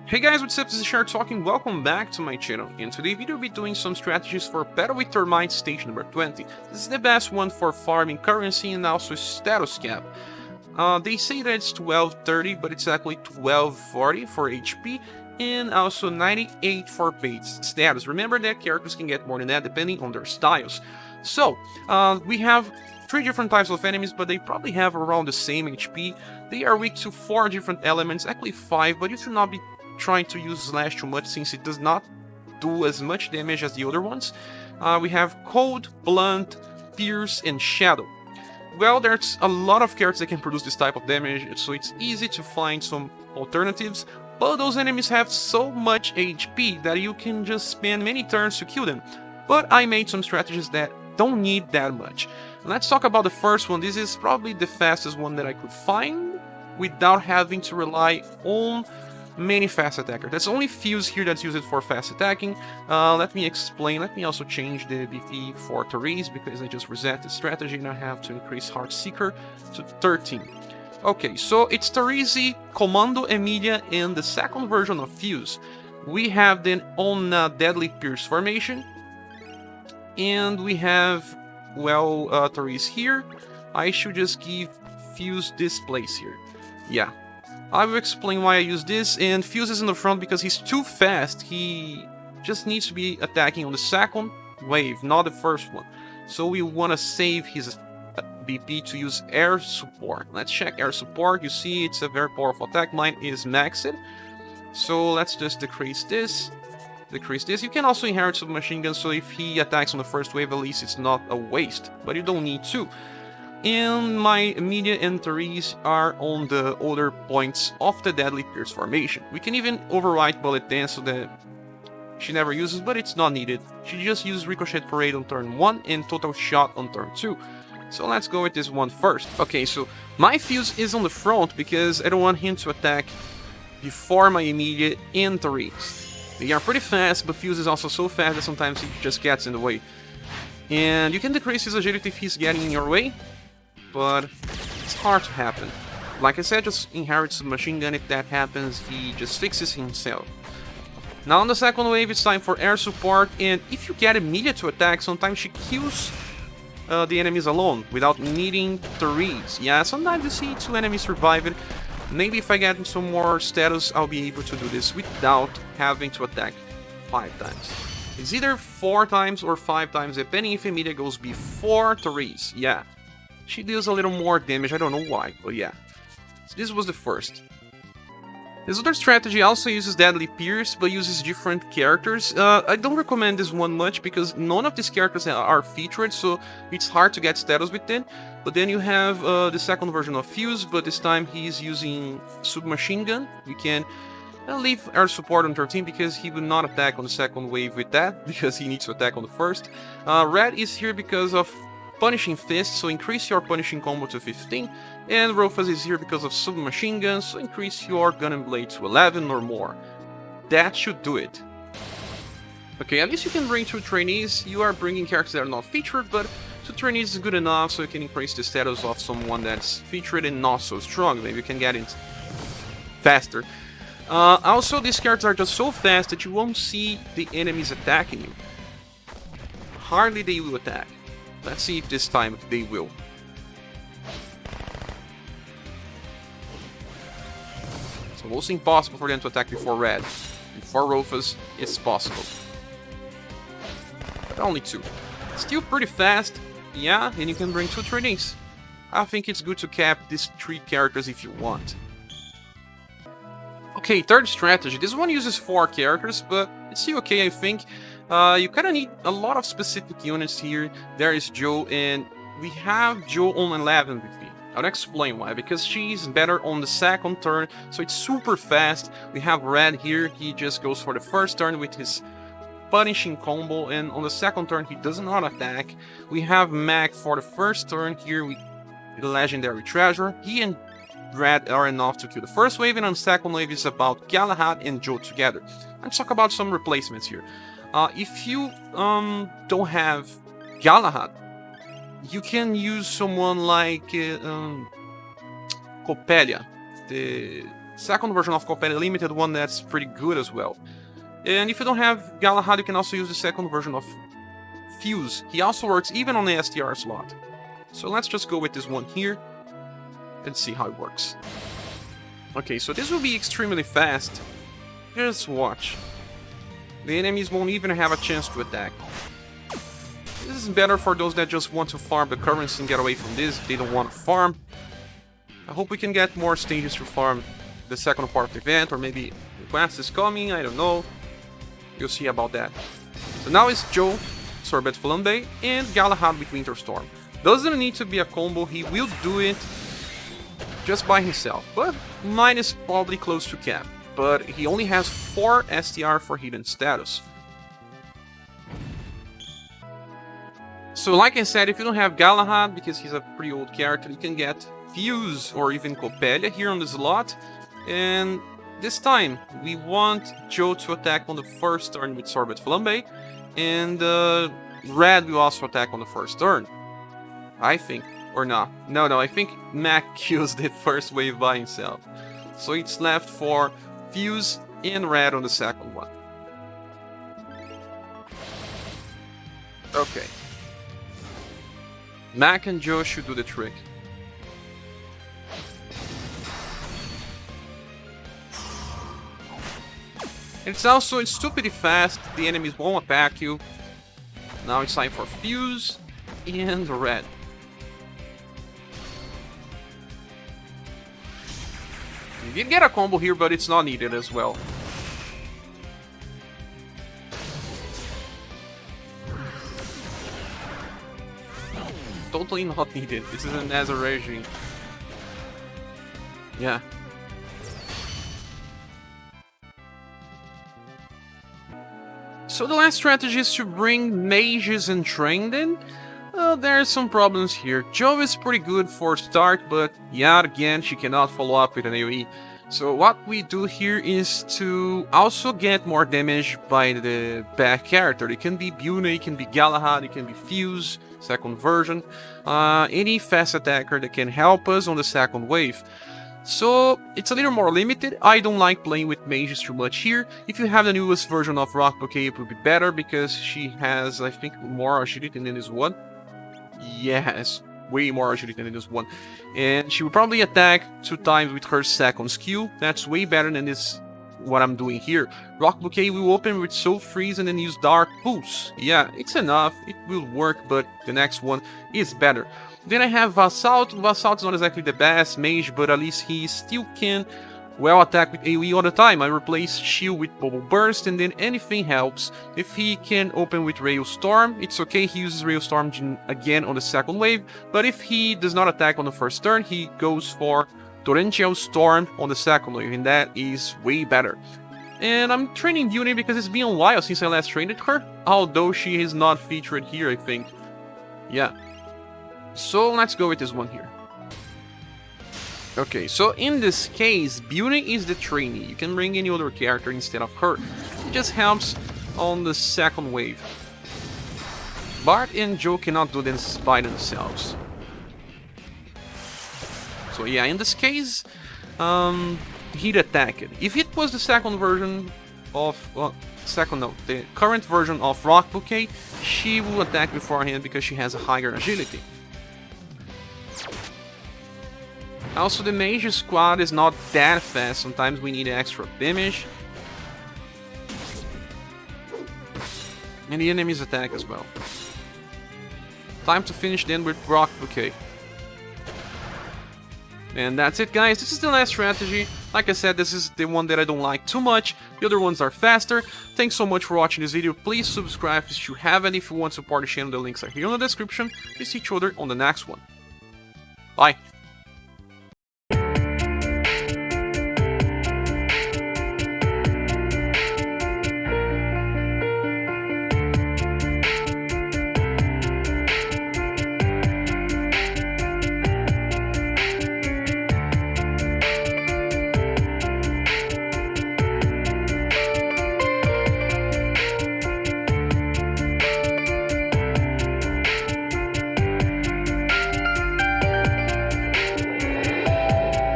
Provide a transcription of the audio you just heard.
Hey guys, what's up? This is ScherBR talking. Welcome back to my channel. In today's video, we'll be doing some strategies for Battle with Termites station number 20. This is the best one for farming currency and also status cap. They say that it's 1230, but it's actually 1240 for HP and also 98 for base status. Remember that characters can get more than that depending on their styles. So, we have 3 different types of enemies, but they probably have around the same HP. They are weak to 4 different elements, actually 5, but you should not be trying to use Slash too much since it does not do as much damage as the other ones. We have Cold, Blunt, Pierce, and Shadow. Well, there's a lot of characters that can produce this type of damage, so it's easy to find some alternatives, but those enemies have so much HP that you can just spend many turns to kill them. But I made some strategies that don't need that much. Let's talk about the first one. This is probably the fastest one that I could find without having to rely on many fast attackers. There's only Fuse here that's used for fast attacking. Let me explain. Let me also change the BP for Therese because I just reset the strategy and I have to increase Heart Seeker to 13. Okay, so it's Therese, Commando, Emelia, and the second version of Fuse. We have then on Deadly Pierce formation, and we have, well, Therese here. I should just give Fuse this place here. Yeah. I will explain why I use this, and Fuse is in the front because he's too fast. He just needs to be attacking on the second wave, not the first one. So we want to save his BP to use air support. Let's check air support. You see it's a very powerful attack. Mine is maxed. So let's just decrease this. You can also inherit submachine gun, so if he attacks on the first wave, at least it's not a waste. But you don't need to. And my Emelia and Therese are on the other points of the Deadly Pierce formation. We can even override Bullet Dance so that she never uses, but it's not needed. She just uses Ricochet Parade on turn 1 and Total Shot on turn 2. So let's go with this one first. Okay, so my Fuse is on the front because I don't want him to attack before my Emelia and Therese. They are pretty fast, but Fuse is also so fast that sometimes he just gets in the way. And you can decrease his agility if he's getting in your way, but it's hard to happen. Like I said, just inherit submachine gun. If that happens, he just fixes himself. Now on the second wave, it's time for air support, and if you get Emelia to attack, sometimes she kills the enemies alone, without needing Therese. Yeah, sometimes you see 2 enemies survive it. Maybe if I get some more status, I'll be able to do this without having to attack 5 times. It's either 4 times or 5 times, depending if Emelia goes before Therese. Yeah. She deals a little more damage, I don't know why, but yeah. So this was the first. This other strategy also uses Deadly Pierce, but uses different characters. I don't recommend this one much because none of these characters are featured, so it's hard to get status with them. But then you have the second version of Fuse, but this time he's using Submachine Gun. You can leave air support on 13 because he will not attack on the second wave with that, because he needs to attack on the first. Red is here because of Punishing Fist, so increase your punishing combo to 15, and Roufas is here because of submachine guns, so increase your gun and blade to 11 or more. That should do it. Okay, at least you can bring 2 trainees. You are bringing characters that are not featured, but 2 trainees is good enough, so you can increase the status of someone that's featured and not so strong. Maybe you can get it faster. Also, these characters are just so fast that you won't see the enemies attacking you. Hardly they will attack. Let's see if this time they will. It's almost impossible for them to attack before red. Before Roufas, it's possible. But only 2. Still pretty fast, yeah, and you can bring 2 trainees. I think it's good to cap these 3 characters if you want. Okay, third strategy. This one uses 4 characters, but it's still okay, I think. You kind of need a lot of specific units here. There is Joe, and we have Joe on 11 BP. I'll explain why. Because she's better on the second turn, so it's super fast. We have Red here. He just goes for the first turn with his punishing combo, and on the second turn he does not attack. We have Mech for the first turn here with the Legendary Treasure. He and Red are enough to kill the first wave, and on the second wave is about Galahad and Joe together. Let's talk about some replacements here. If you don't have Galahad, you can use someone like Coppelia, the second version of Coppelia Limited, one that's pretty good as well. And if you don't have Galahad, you can also use the second version of Fuse. He also works even on the STR slot. So let's just go with this one here and see how it works. Okay, so this will be extremely fast. Just watch. The enemies won't even have a chance to attack. This is better for those that just want to farm the currency and get away from this. They don't want to farm. I hope we can get more stages to farm the second part of the event, or maybe the quest is coming, I don't know. You'll see about that. So now it's Joe, Sorbet Flambe, and Galahad with Winter Storm. Doesn't need to be a combo, he will do it just by himself, but mine is probably close to cap. But he only has 4 STR for hidden status. So like I said, if you don't have Galahad, because he's a pretty old character, you can get Fuse or even Coppelia here on the slot. And this time, we want Joe to attack on the first turn with Sorbet Flambe, and Red will also attack on the first turn. I think. Or not. No, I think Mech kills the first wave by himself. So it's left for Fuse and Red on the second one. Okay. Mech and Joe should do the trick. It's also stupidly fast, the enemies won't attack you. Now it's time for Fuse and Red. You can get a combo here, but it's not needed as well. Totally not needed. This is an Nazar regime. Yeah. So the last strategy is to bring mages and train them. There are some problems here. Joe is pretty good for start, but yet again she cannot follow up with an AoE. So what we do here is to also get more damage by the back character. It can be Bune, it can be Galahad, it can be Fuse, second version. Any fast attacker that can help us on the second wave. So it's a little more limited. I don't like playing with mages too much here. If you have the newest version of Rocbouquet, it would be better because she has, I think, more agility than this one. Yes, way more agility than this one. And she will probably attack 2 times with her second skill. That's way better than this, what I'm doing here. Rocbouquet will open with Soul Freeze and then use Dark Pulse. Yeah, it's enough. It will work, but the next one is better. Then I have Vassault. Vassault is not exactly the best mage, but at least he still can well attack with AoE all the time. I replace Shield with Bubble Burst, and then anything helps. If he can open with Railstorm, it's okay, he uses Railstorm again on the second wave, but if he does not attack on the first turn, he goes for Torrential Storm on the second wave, and that is way better. And I'm training Bune because it's been a while since I last trained her, although she is not featured here, I think. Yeah. So let's go with this one here. Okay, so in this case, Bune is the trainee. You can bring any other character instead of her. It just helps on the second wave. Bart and Joe cannot do this by themselves. So yeah, in this case, he'd attack it. If it was the second version of... the current version of Rocbouquet, she will attack beforehand because she has a higher agility. Also, the mage squad is not that fast, sometimes we need extra damage. And the enemies attack as well. Time to finish then with Rocbouquet. And that's it, guys. This is the last strategy. Like I said, this is the one that I don't like too much. The other ones are faster. Thanks so much for watching this video. Please subscribe if you haven't. If you want to support the channel, the links are here in the description. We see each other on the next one. Bye.